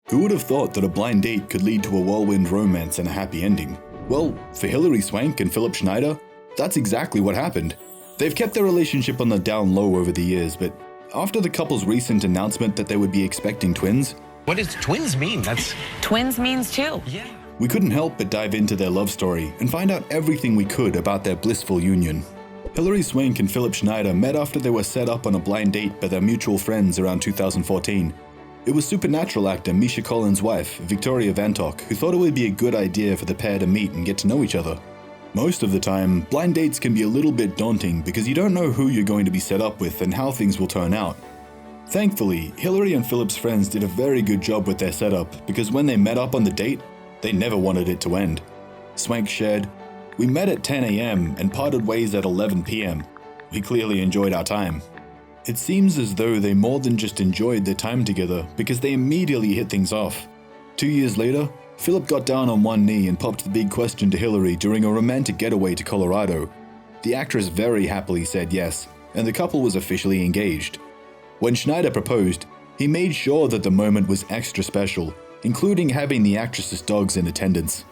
Who would have thought that a blind date could lead to a whirlwind romance and a happy ending? Well, for Hilary Swank and Philip Schneider, that's exactly what happened. They've kept their relationship on the down low over the years, but after the couple's recent announcement that they would be expecting twins, what does twins mean? Twins means two. Yeah. We couldn't help but dive into their love story and find out everything we could about their blissful union. Hilary Swank and Philip Schneider met after they were set up on a blind date by their mutual friends around 2014. It was Supernatural actor Misha Collins' wife, Victoria Vantock, who thought it would be a good idea for the pair to meet and get to know each other. Most of the time, blind dates can be a little bit daunting because you don't know who you're going to be set up with and how things will turn out. Thankfully, Hilary and Philip's friends did a very good job with their setup because when they met up on the date, they never wanted it to end. Swank shared, "We met at 10 a.m. and parted ways at 11 p.m. We clearly enjoyed our time." It seems as though they more than just enjoyed their time together because they immediately hit things off. 2 years later, Philip got down on one knee and popped the big question to Hilary during a romantic getaway to Colorado. The actress very happily said yes, and the couple was officially engaged. When Schneider proposed, he made sure that the moment was extra special, including having the actress's dogs in attendance.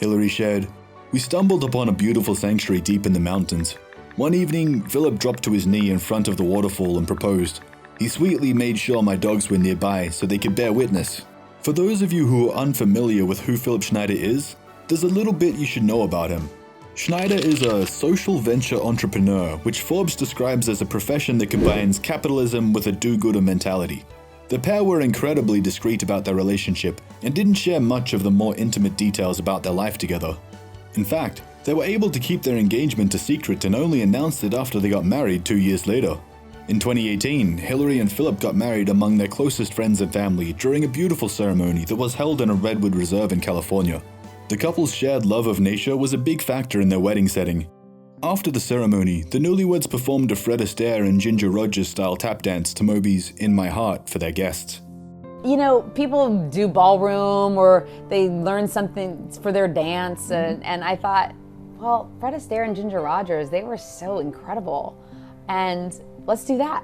Hilary shared, "We stumbled upon a beautiful sanctuary deep in the mountains. One evening, Philip dropped to his knee in front of the waterfall and proposed. He sweetly made sure my dogs were nearby so they could bear witness." For those of you who are unfamiliar with who Philip Schneider is, there's a little bit you should know about him. Schneider is a social venture entrepreneur, which Forbes describes as a profession that combines capitalism with a do-gooder mentality. The pair were incredibly discreet about their relationship and didn't share much of the more intimate details about their life together. In fact, they were able to keep their engagement a secret and only announced it after they got married 2 years later. In 2018, Hilary and Philip got married among their closest friends and family during a beautiful ceremony that was held in a redwood reserve in California. The couple's shared love of nature was a big factor in their wedding setting. After the ceremony, the newlyweds performed a Fred Astaire and Ginger Rogers style tap dance to Moby's "In My Heart" for their guests. You know, people do ballroom or they learn something for their dance, and I thought, well, Fred Astaire and Ginger Rogers, they were so incredible, and let's do that.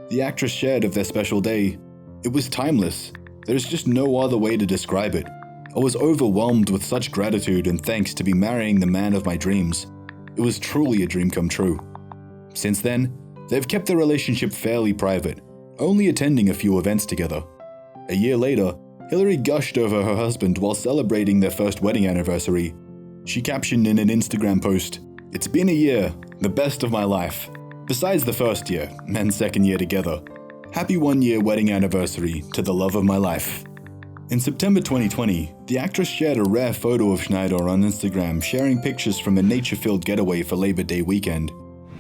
The actress shared of their special day. "It was timeless. There's just no other way to describe it. I was overwhelmed with such gratitude and thanks to be marrying the man of my dreams. It was truly a dream come true." Since then, they've kept their relationship fairly private, only attending a few events together. A year later, Hilary gushed over her husband while celebrating their first wedding anniversary. She captioned in an Instagram post, "It's been a year, the best of my life. Besides the first year, and second year together. Happy 1-year wedding anniversary to the love of my life." In September 2020, the actress shared a rare photo of Schneider on Instagram, sharing pictures from a nature-filled getaway for Labor Day weekend.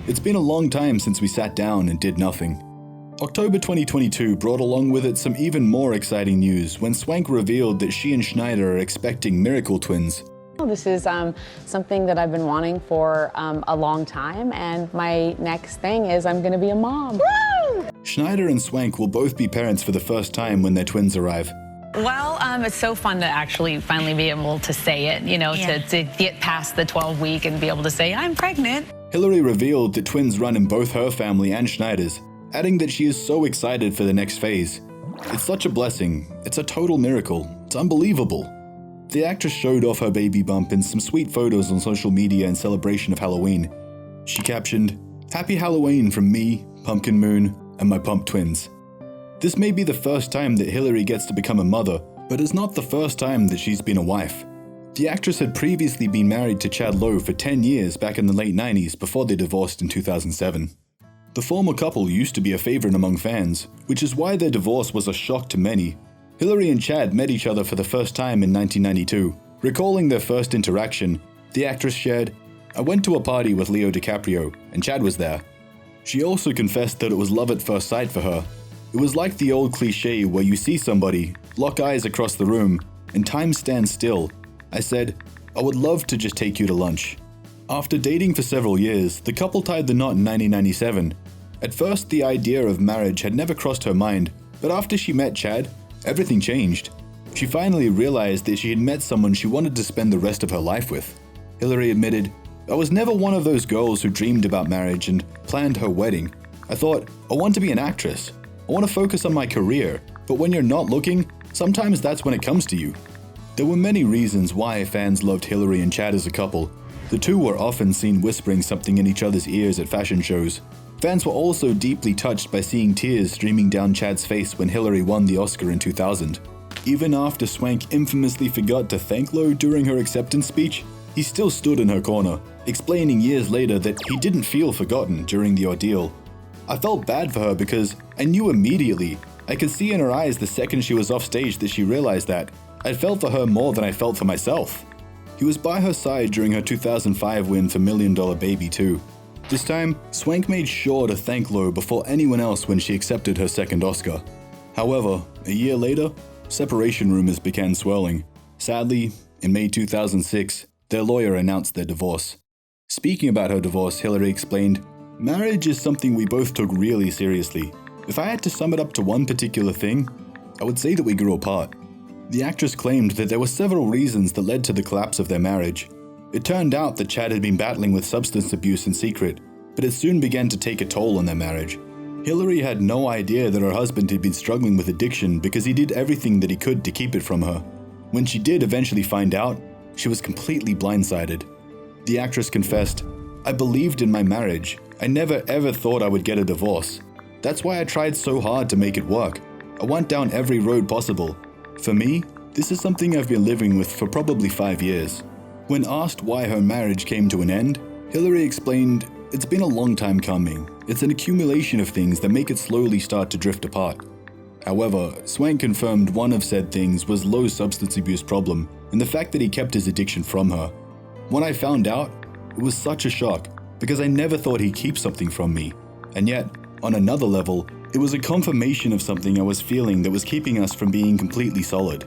"It's been a long time since we sat down and did nothing." October 2022 brought along with it some even more exciting news when Swank revealed that she and Schneider are expecting miracle twins. This is something that I've been wanting for a long time, and my next thing is I'm gonna be a mom. Woo! Schneider and Swank will both be parents for the first time when their twins arrive. Well, it's so fun to actually finally be able to say it, you know, to get past the 12-week and be able to say, I'm pregnant. Hilary revealed that twins run in both her family and Schneider's, adding that she is so excited for the next phase. "It's such a blessing. It's a total miracle. It's unbelievable." The actress showed off her baby bump in some sweet photos on social media in celebration of Halloween. She captioned, "Happy Halloween from me, Pumpkin Moon, and my pump twins." This may be the first time that Hilary gets to become a mother, but it's not the first time that she's been a wife. The actress had previously been married to Chad Lowe for 10 years back in the late 90s before they divorced in 2007. The former couple used to be a favorite among fans, which is why their divorce was a shock to many. Hilary and Chad met each other for the first time in 1992. Recalling their first interaction, the actress shared, "I went to a party with Leo DiCaprio, and Chad was there." She also confessed that it was love at first sight for her. "It was like the old cliche where you see somebody, lock eyes across the room, and time stands still. I said, I would love to just take you to lunch." After dating for several years, the couple tied the knot in 1997. At first, the idea of marriage had never crossed her mind, but after she met Chad, everything changed. She finally realized that she had met someone she wanted to spend the rest of her life with. Hilary admitted, "I was never one of those girls who dreamed about marriage and planned her wedding. I thought, I want to be an actress. I want to focus on my career, but when you're not looking, Sometimes that's when it comes to you. There were many reasons why fans loved Hilary and Chad as a couple. The two were often seen whispering something in each other's ears at fashion shows. Fans were also deeply touched by seeing tears streaming down Chad's face when Hilary won the Oscar in 2000. Even after Swank infamously forgot to thank Lowe during her acceptance speech, he still stood in her corner, explaining years later that he didn't feel forgotten during the ordeal. I felt bad for her because I knew immediately. I could see in her eyes the second she was off stage that she realized that. I felt for her more than I felt for myself. He was by her side during her 2005 win for Million Dollar Baby too. This time, Swank made sure to thank Lowe before anyone else when she accepted her second Oscar. However, a year later, separation rumors began swirling. Sadly, in May 2006, their lawyer announced their divorce. Speaking about her divorce, Hilary explained, "Marriage is something we both took really seriously. If I had to sum it up to one particular thing, I would say that we grew apart." The actress claimed that there were several reasons that led to the collapse of their marriage. It turned out that Chad had been battling with substance abuse in secret, but it soon began to take a toll on their marriage. Hilary had no idea that her husband had been struggling with addiction because he did everything that he could to keep it from her. When she did eventually find out, she was completely blindsided. The actress confessed, "I believed in my marriage. I never ever thought I would get a divorce. That's why I tried so hard to make it work. I went down every road possible. For me, this is something I've been living with for probably 5 years." When asked why her marriage came to an end, Hilary explained, "It's been a long time coming. It's an accumulation of things that make it slowly start to drift apart." However, Swank confirmed one of said things was Lowe's substance abuse problem and the fact that he kept his addiction from her. When I found out, it was such a shock because I never thought he'd keep something from me. And yet, on another level, it was a confirmation of something I was feeling that was keeping us from being completely solid.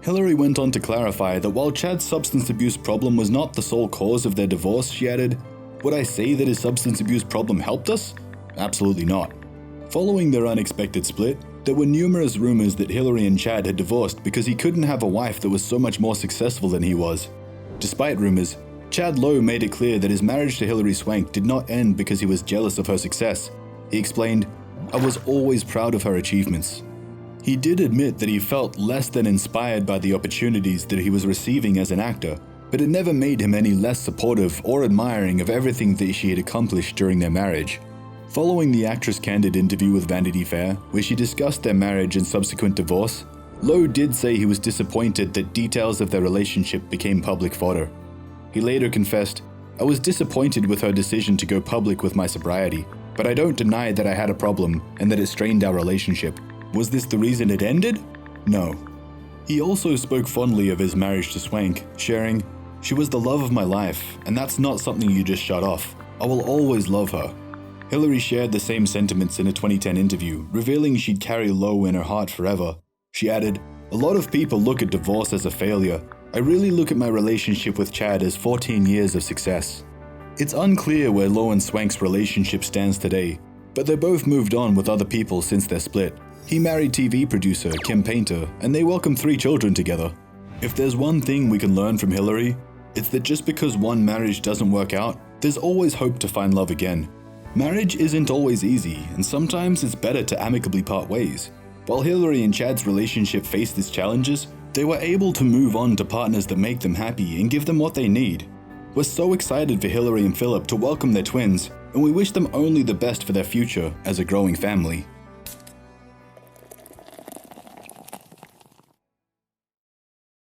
Hilary went on to clarify that while Chad's substance abuse problem was not the sole cause of their divorce, she added, "Would I say that his substance abuse problem helped us? Absolutely not." Following their unexpected split, there were numerous rumors that Hilary and Chad had divorced because he couldn't have a wife that was so much more successful than he was. Despite rumors, Chad Lowe made it clear that his marriage to Hilary Swank did not end because he was jealous of her success. He explained, "I was always proud of her achievements." He did admit that he felt less than inspired by the opportunities that he was receiving as an actor, but it never made him any less supportive or admiring of everything that she had accomplished during their marriage. Following the actress' candid interview with Vanity Fair, where she discussed their marriage and subsequent divorce, Lowe did say he was disappointed that details of their relationship became public fodder. He later confessed, "I was disappointed with her decision to go public with my sobriety, but I don't deny that I had a problem and that it strained our relationship. Was this the reason it ended? No." He also spoke fondly of his marriage to Swank, sharing, "She was the love of my life, and that's not something you just shut off. I will always love her." Hilary shared the same sentiments in a 2010 interview, revealing she'd carry Lowe in her heart forever. She added, "A lot of people look at divorce as a failure. I really look at my relationship with Chad as 14 years of success." It's unclear where Lowe and Swank's relationship stands today, but they both moved on with other people since their split. He married TV producer Kim Painter, and they welcomed 3 children together. If there's one thing we can learn from Hilary, it's that just because one marriage doesn't work out, there's always hope to find love again. Marriage isn't always easy, and sometimes it's better to amicably part ways. While Hilary and Chad's relationship faced its challenges, they were able to move on to partners that make them happy and give them what they need. We're so excited for Hilary and Philip to welcome their twins, and we wish them only the best for their future as a growing family.